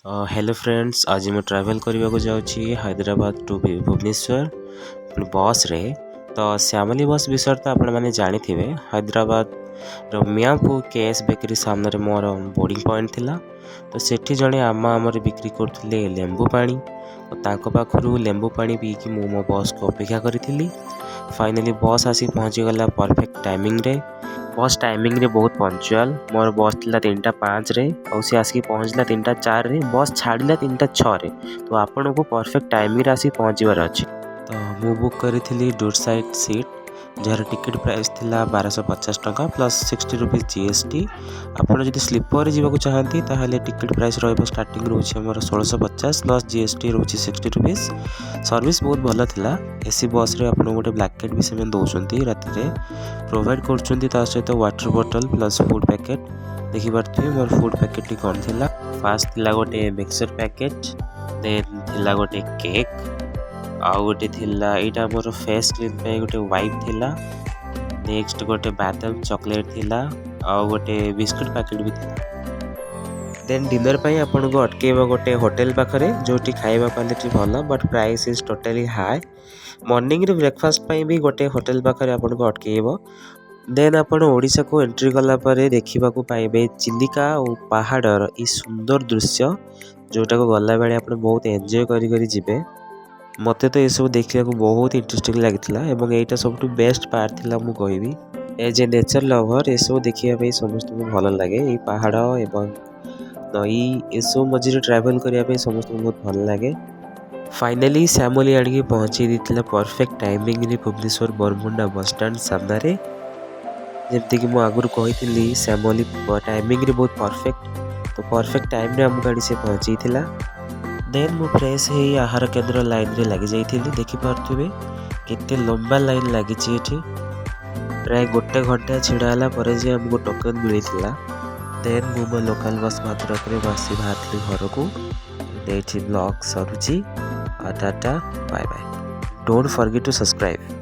Hello friends, आज मैं travel करने को जाऊँगी हैदराबाद टू भुवनेश्वर बस रे। तो श्यामली बस विषय तो आपण मैंने जानी थे। हैदराबाद मियाँपुर केएस बेकरी सामने मोर बोर्डिंग पॉइंट थिला। तो सेठी जड़े आमा आमर बिक्री करते लेंबू पानी और पाखु लेंबू पानी पीकी मु मो बस को अपेक्षा करी। फाइनली बस आसी पहुँची गला परफेक्ट टाइमिंग रे। बस टाइमिंग रे बहुत पंक्चुअल। मोर बस थिला 3:05 रे और सी आसिक पहुँचला 3:04 रे। बस छाड़िला 3:06 रे। तो आपन को परफेक्ट टाइम रे आसी पहुँचबार अच्छे। तो मु बुक करी थी door side seat jar ticket price थिला 1250 टंका प्लस 60 रुपीज जीएसटी। आपड़ जब स्लीपर जावाक चाहती ताहले टिकेट प्राइस रही स्टार्टिंग रोचे आमर 1650 प्लस जीएसटी रोचे 60 रुपीज। सर्विस बहुत भल था। एसी बस रे आपन गोटे ब्लैकेट भी से दौरान राति प्रोवाइड कर सहित वाटर बोतल प्लस फूड पैकेट। देखिपे मोर फूड पैकेट टी कौन थी। फास्ट थिला गोटे मिक्सचर पैकेट, देन थिला गोटे केक, आउ गोटे थिला एटा मोर फेस क्रीम पे गोटे वाइप थिला। नेक्स्ट गोटे बादाम चॉकलेट थिला आउ गोटे बिस्कुट पैकेट भी थिला। देन डिनर पे आपन को अटकेबा गोटे होटल पाखरे जोटी खाइबा क्वालिटी भल but price is totally high. Morning रे ब्रेकफास्ट पे भी गोटे होटल पाखरे आपन को अटकेबो। देन आपन ओडिशा को एंट्री कला परे देखिबा को पाइबे चिलिका और पहाड़र ई सुंदर दृश्य जोटा को गला बेले आपन बहुत एंजॉय करी जिबे। मते तो ये सब देखा बहुत इंटरेस्टिंग लगी और यहाँ सब बेस्ट पार्ट थिला मु कहबी। एज ए नेचर लवर ये सब देखा समस्त को भल लगे। ये पहाड़ एवं नई ये सब मझे ट्रैवल करने समस्त बहुत भल लगे। फाइनली श्यामली आड़िकी पहुँची देता परफेक्ट टाइमिंग रे भुवनेश्वर बरमुंडा बस स्टैंड सामने। जमती मुझे आगुरी कही श्यामली टाइमिंग रे बहुत परफेक्ट। तो परफेक्ट टाइम रे आम गाड़ी से पहुँची थिला। देन मु फ्रेश हो आहार केन्द्र लाइन रे लगी जाइए। देखिपे केते लंबा लाइन लगी प्राय गोटे घंटा छिड़ा पर जे हमको टोकन मिलता। देन मु मो लोकल बस मात्रक बसी बाहर घर को। ब्लॉग सरुची। Tata bye bye. Don't forget to subscribe.